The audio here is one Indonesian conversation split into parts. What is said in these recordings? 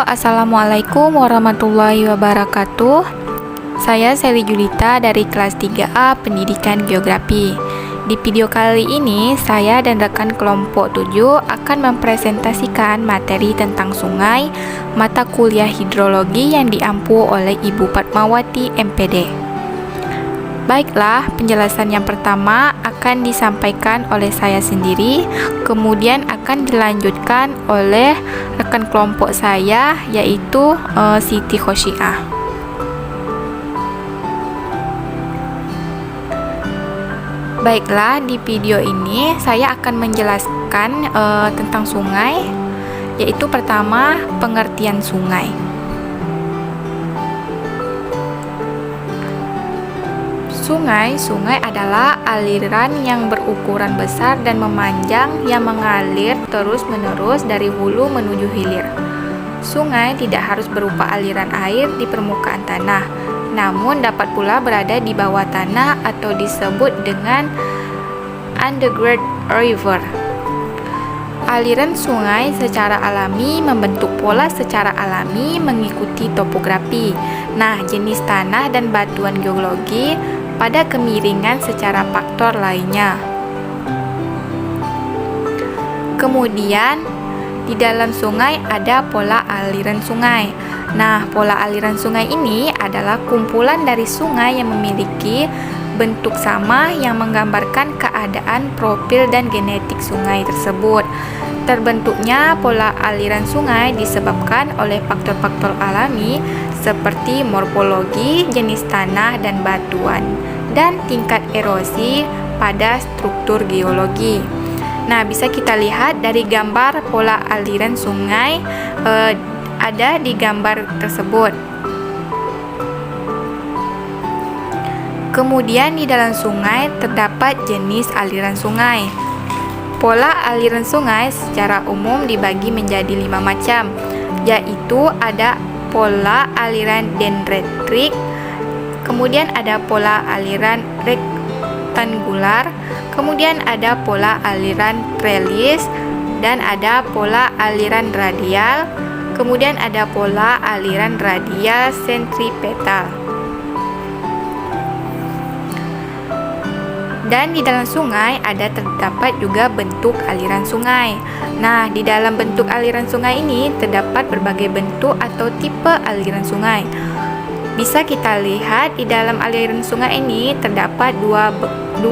Assalamualaikum warahmatullahi wabarakatuh. Saya Sally Julita dari kelas 3A Pendidikan Geografi. Di video kali ini, saya dan rekan kelompok 7 akan mempresentasikan materi tentang sungai, mata kuliah hidrologi yang diampu oleh Ibu Fatmawati MPD. Baiklah, penjelasan yang pertama akan disampaikan oleh saya sendiri, kemudian akan dilanjutkan oleh rekan kelompok saya, yaitu Siti Khosyiah. Baiklah, di video ini saya akan menjelaskan tentang sungai, yaitu pertama, pengertian sungai. Sungai adalah aliran yang berukuran besar dan memanjang yang mengalir terus-menerus dari hulu menuju hilir. Sungai tidak harus berupa aliran air di permukaan tanah, namun dapat pula berada di bawah tanah atau disebut dengan underground river. Aliran sungai secara alami membentuk pola secara alami mengikuti topografi. Nah, jenis tanah dan batuan geologi pada kemiringan secara faktor lainnya. Kemudian, di dalam sungai ada pola aliran sungai. Nah, pola aliran sungai ini adalah kumpulan dari sungai yang memiliki bentuk sama yang menggambarkan keadaan profil dan genetik sungai tersebut. Terbentuknya pola aliran sungai disebabkan oleh faktor-faktor alami seperti morfologi, jenis tanah dan batuan, dan tingkat erosi pada struktur geologi. Nah, bisa kita lihat dari gambar pola aliran sungai ada di gambar tersebut. Kemudian di dalam sungai terdapat jenis aliran sungai. Pola aliran sungai secara umum dibagi menjadi 5 macam, yaitu ada pola aliran dendritrik, kemudian ada pola aliran rektangular, kemudian ada pola aliran trellis, dan ada pola aliran radial, kemudian ada pola aliran radial sentripetal. Dan di dalam sungai terdapat juga bentuk aliran sungai. Nah, di dalam bentuk aliran sungai ini terdapat berbagai bentuk atau tipe aliran sungai. Bisa kita lihat di dalam aliran sungai ini terdapat 12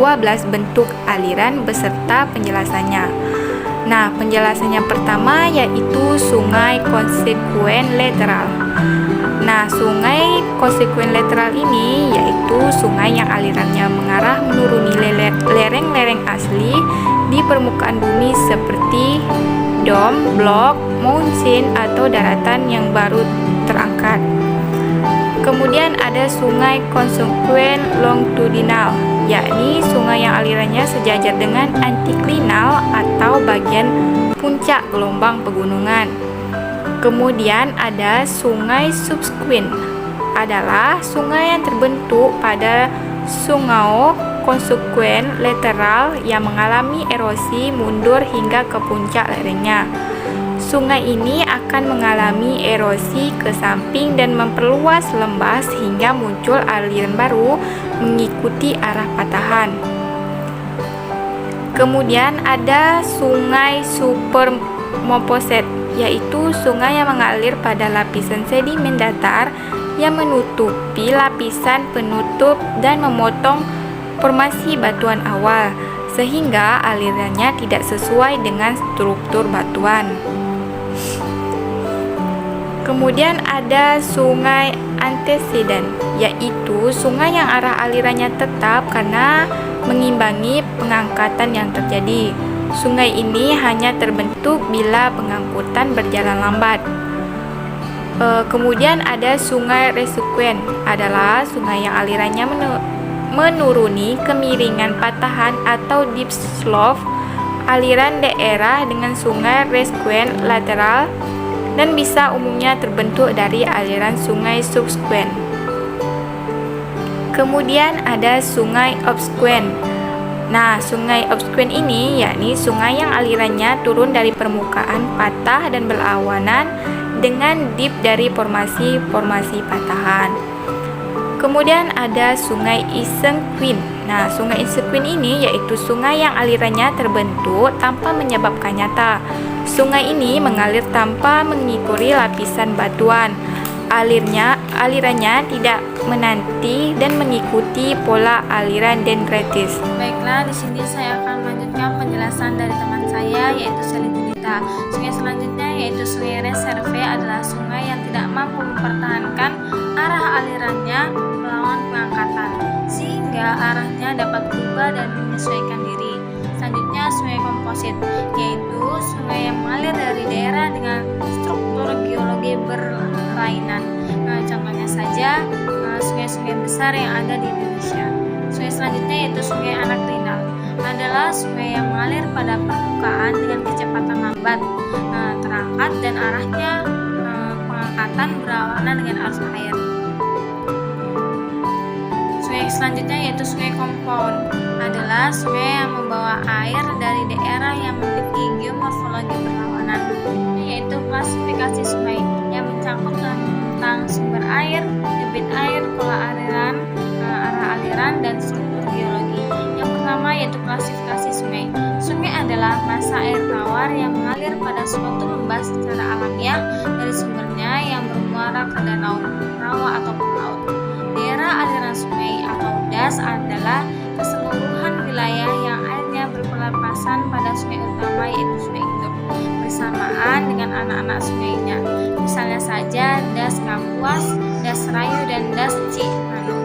bentuk aliran beserta penjelasannya. Nah, penjelasan yang pertama yaitu sungai konsekuen lateral. Nah, sungai konsekuen lateral ini yaitu sungai yang alirannya mengarah menuruni lereng-lereng asli di permukaan bumi seperti dom, blok, mountain atau daratan yang baru terangkat. Kemudian ada sungai konsekuen longitudinal, yakni sungai yang alirannya sejajar dengan antiklinal atau bagian puncak gelombang pegunungan. Kemudian ada sungai subsequent, adalah sungai yang terbentuk pada sungau konsekuen lateral yang mengalami erosi mundur hingga ke puncak lerengnya. Sungai ini akan mengalami erosi ke samping dan memperluas lembah sehingga muncul aliran baru mengikuti arah patahan. Kemudian ada sungai supermoposet, yaitu sungai yang mengalir pada lapisan sedimen datar yang menutupi lapisan penutup dan memotong formasi batuan awal, sehingga alirannya tidak sesuai dengan struktur batuan. Kemudian ada sungai antecedent, yaitu sungai yang arah alirannya tetap karena mengimbangi pengangkatan yang terjadi. Sungai ini hanya terbentuk bila pengangkutan berjalan lambat. Kemudian ada sungai resequent, adalah sungai yang alirannya menuruni kemiringan patahan atau deep slope. Aliran daerah dengan sungai resequent lateral dan bisa umumnya terbentuk dari aliran sungai subsequent. Kemudian ada sungai obsequent. Nah, sungai obsequent ini yakni sungai yang alirannya turun dari permukaan patah dan berlawanan dengan dip dari formasi patahan. Kemudian ada Sungai Isequin. Nah, Sungai Isequin ini yaitu sungai yang alirannya terbentuk tanpa menyebabkan nyata. Sungai ini mengalir tanpa mengikuti lapisan batuan. Alirannya tidak menanti dan mengikuti pola aliran dendritis. Baiklah, di sini saya akan melanjutkan penjelasan dari teman saya yaitu Selitulita. Sungai selanjutnya yaitu Sungai Reserve adalah sungai yang tidak mampu mempertahankan arah alirannya melawan pengangkatan, sehingga arahnya dapat berubah dan menyesuaikan diri. Selanjutnya Sungai Komposit, yaitu sungai yang mengalir dari daerah dengan struktur geologi berlainan. Contohnya saja sungai-sungai besar yang ada di Indonesia. Sungai selanjutnya yaitu Sungai Anak Rinal, adalah sungai yang mengalir pada permukaan dengan kecepatan lambat, terangkat dan arahnya pengangkatan berlawanan dengan arus air. Sungai selanjutnya yaitu Sungai Compound, adalah sungai yang membawa air dari daerah yang memiliki geomorfologi berlawanan, yaitu klasifikasi sungai yang mencakup tentang sumber air, debit air, pola aliran, arah aliran, dan struktur geologi. Yang pertama yaitu klasifikasi sungai. Sungai adalah massa air tawar yang mengalir pada suatu lembah secara alamiah dari sumbernya yang bermuara ke danau, rawa, ataupun laut. Daerah aliran sungai atau das adalah keseluruhan wilayah yang airnya berpelepasan pada sungai utama yaitu Sungai Induk bersamaan dengan anak-anak sungainya. Misalnya saja Das Kapuas, Das Rayu, dan Das Cimanuk.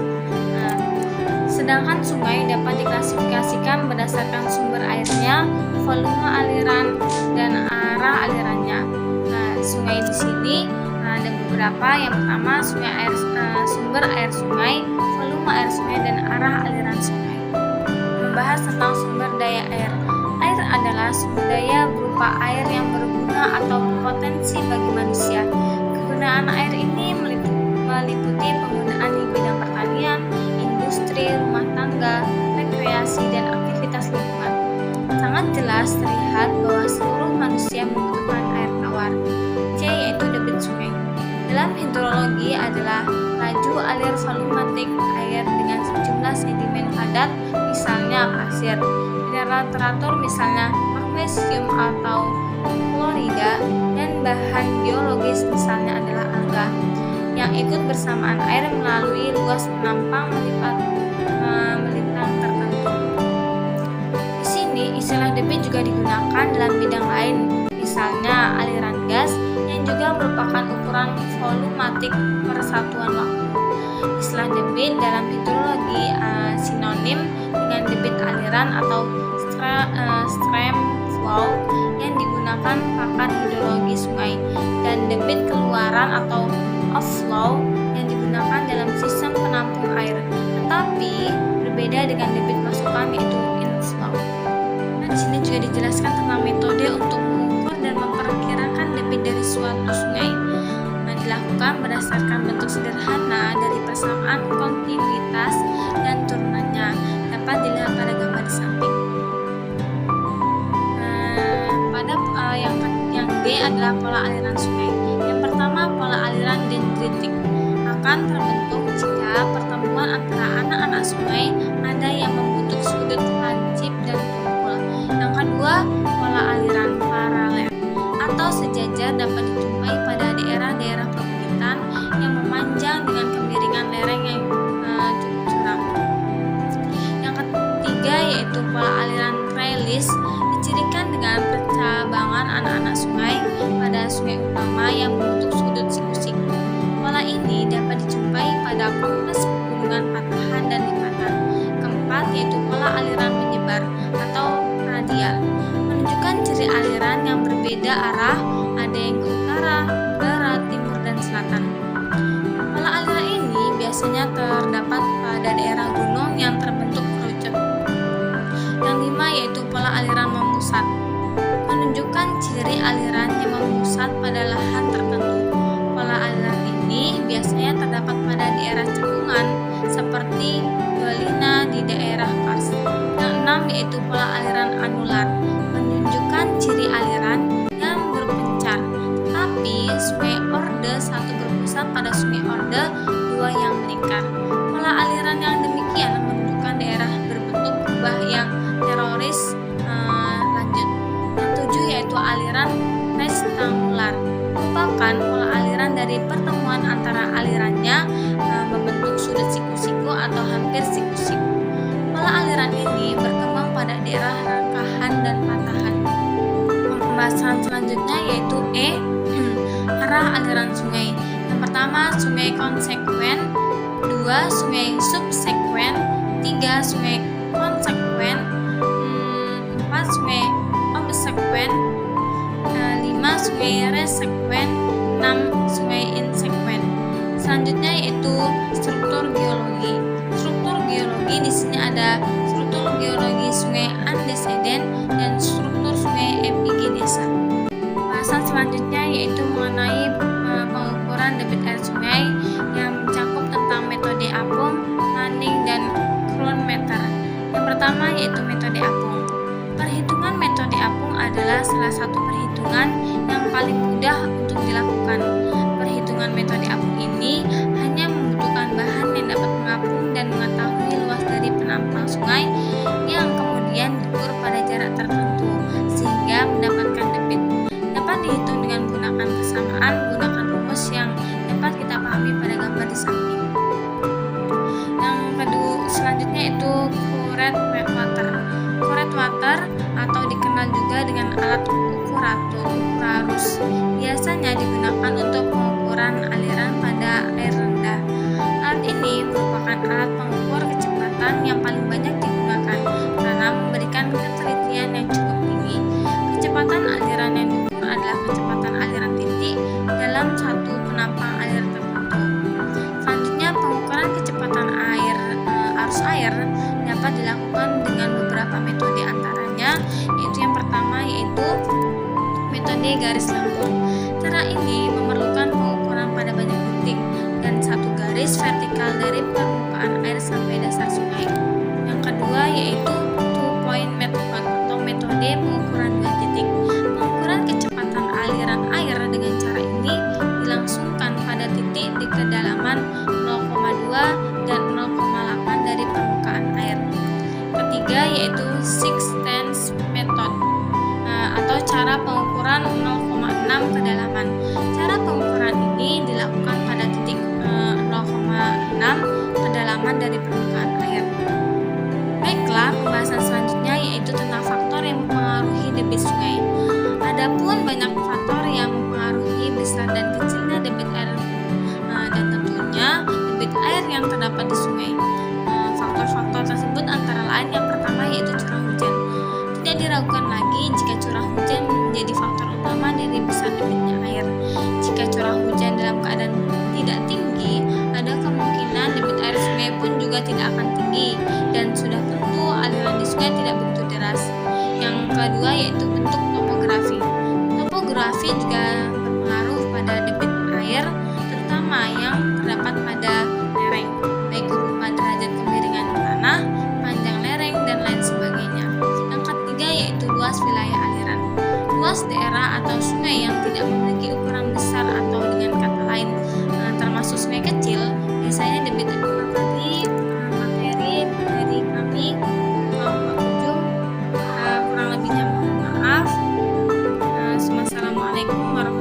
Sedangkan sungai dapat diklasifikasikan berdasarkan sumber airnya, volume aliran, dan arah alirannya. Sungai di sini ada beberapa. Yang pertama sumber air sungai, volume air sungai, dan arah aliran sungai. Membahas tentang sumber daya air. Air adalah sumber daya berupa air yang berguna atau berpotensi bagi manusia. Kegunaan air ini meliputi penggunaan di bidang pertanian, industri, rumah tangga, rekreasi, dan aktivitas lingkungan. Sangat jelas terlihat bahwa seluruh manusia membutuhkan air tawar. C yaitu debit sungai. Dalam hidrologi adalah laju alir volumetik air dengan sejumlah sedimen padat, misalnya pasir, mineral teratur misalnya magnesium atau klorida, dan bahan geologis misalnya adalah alga yang ikut bersamaan air melalui ruas penampang melintang tertentu. Di sini istilah debit juga digunakan dalam bidang lain, misalnya aliran gas yang juga merupakan ukuran volumatik persatuan waktu. Istilah debit dalam hidrologi sinonim dengan debit aliran atau stream flow yang digunakan pakar hidrologi sungai, dan debit keluaran atau outflow yang digunakan dalam sistem penampung air, tetapi berbeda dengan debit masukan yaitu inflow. Di sini juga dijelaskan tentang metode untuk mengukur dan memperkirakan debit dari suatu sungai. Dilakukan berdasarkan bentuk sederhana dari persamaan kontinuitas dan turunannya, dapat dilihat pada gambar di samping. Yang B adalah pola aliran sungai. Yang pertama, pola aliran dendritik akan terbentuk jika pertemuan antara anak-anak sungai ada yang membentuk sudut lancip dan tumpul. Yang kedua, pola aliran paralel atau sejajar dapat dijumpai pada daerah-daerah perbukitan yang memanjang dengan kemiringan lereng yang cukup curam. Yang ketiga yaitu pola aliran trellis, dicirikan dengan percabangan anak-anak sungai pada sungai utama yang membentuk sudut siku-siku. Pola ini dapat dijumpai pada kompleks pegunungan patahan dan lipatan. Keempat yaitu pola aliran menyebar atau radial, menunjukkan ciri aliran yang berbeda arah, ada yang ke utara, barat, timur, dan selatan. Pola aliran ini biasanya terdapat pada daerah gunung yang terbentuk kerucut. Yang lima yaitu pola aliran memusat, menunjukkan ciri aliran yang memusat pada lahan tertentu. Pola aliran ini biasanya terdapat pada daerah cekungan seperti Dolina di daerah Kars. Yang enam yaitu pola aliran anular, menunjukkan ciri aliran yang berpencar, tetapi Tetapi Sungai Orde 1 berpusat pada Sungai Orde 2 yang melingkar. Pola aliran yang demikian menunjukkan daerah berbentuk kubah yang teroris. Lanjut. Yang 7 yaitu aliran rektangular. Merupakan pola aliran dari pertemuan antara alirannya membentuk sudut siku-siku atau hampir siku-siku. Pola aliran ini berkembang pada daerah rangkahan dan patahan. Pembahasan selanjutnya yaitu arah aliran sungai. Yang pertama, sungai konsekuen, 2 sungai subsekuen, 3 sungai konsekuen, 4 sungai obsekuen, 5 sungai resekuen, 6 sungai insekuen. Selanjutnya yaitu struktur geologi. Struktur geologi di sini ada struktur geologi sungai anteseden dan struktur sungai epigenesa. Pembahasan selanjutnya yaitu mengenai pengukuran debit air sungai yang mencakup tentang metode apung, landing, dan chronometer. Yang pertama yaitu metode apung. Perhitungan metode apung adalah salah satu perhitungan yang paling mudah untuk dilakukan. Perhitungan metode apung ini hanya membutuhkan bahan yang dapat mengapung dan mengetahui luas dari penampang sungai yang kemudian diukur pada jarak tertentu sehingga mendapatkan debit. Dapat dihitung dengan menggunakan kesamaan, gunakan rumus yang dapat kita pahami pada gambar di samping. Yang kedua selanjutnya itu current water. Current water atau dikenal juga dengan alat ukur arus biasanya digunakan untuk pengukuran aliran pada air rendah. Alat ini merupakan alat pengukur kecepatan yang paling banyak digunakan karena memberikan ketelitian yang cukup tinggi. Kecepatan aliran yang diukur adalah kecepatan aliran titik dalam satu penampang air tertentu. Selanjutnya, pengukuran kecepatan arus air dapat dilakukan dengan beberapa metode, antaranya yaitu yang pertama yaitu metode garis lengkung. Cara ini memerlukan pengukuran pada banyak titik dan satu garis vertikal dari permukaan air sampai dasar sungai. Yang kedua yaitu two-point method atau metode pengukuran dua titik. Pengukuran kecepatan aliran air dengan cara ini dilangsungkan pada titik di kedalaman 0,2 dan 0,8 dari permukaan air. Ketiga yaitu sixteenth method atau cara pengukuran 0,6 kedalaman. Cara pengukuran ini dilakukan pada titik 0,6 kedalaman dari permukaan air. Baiklah, pembahasan selanjutnya yaitu tentang faktor yang mempengaruhi debit sungai. Adapun banyak faktor yang mempengaruhi besar dan kecilnya debit air dan tentunya debit air yang terdapat di sungai. Faktor-faktor tersebut antara lain yang pertama yaitu curah hujan. Tidak diragukan lagi jika curah hujan menjadi faktor utama dari besar debitnya air. Jika curah hujan dalam keadaan tidak tinggi, ada kemungkinan debit air sungai pun juga tidak akan tinggi dan sudah tentu aliran di sungai tidak begitu deras. Yang kedua yaitu bentuk topografi. Topografi juga berpengaruh pada debit air, terutama yang terdapat pada lereng, baik berupa derajat kemiringan tanah, panjang lereng, dan lain sebagainya. Yang ketiga yaitu luas wilayah aliran. Luas daerah atau sungai yang tidak memiliki ukuran besar atau dengan kata lain termasuk sungai kecil, biasanya debit tadi materi dari kami kelompok 7. Kurang lebihnya mohon maaf. Assalamualaikum warahmatullahi wabarakatuh.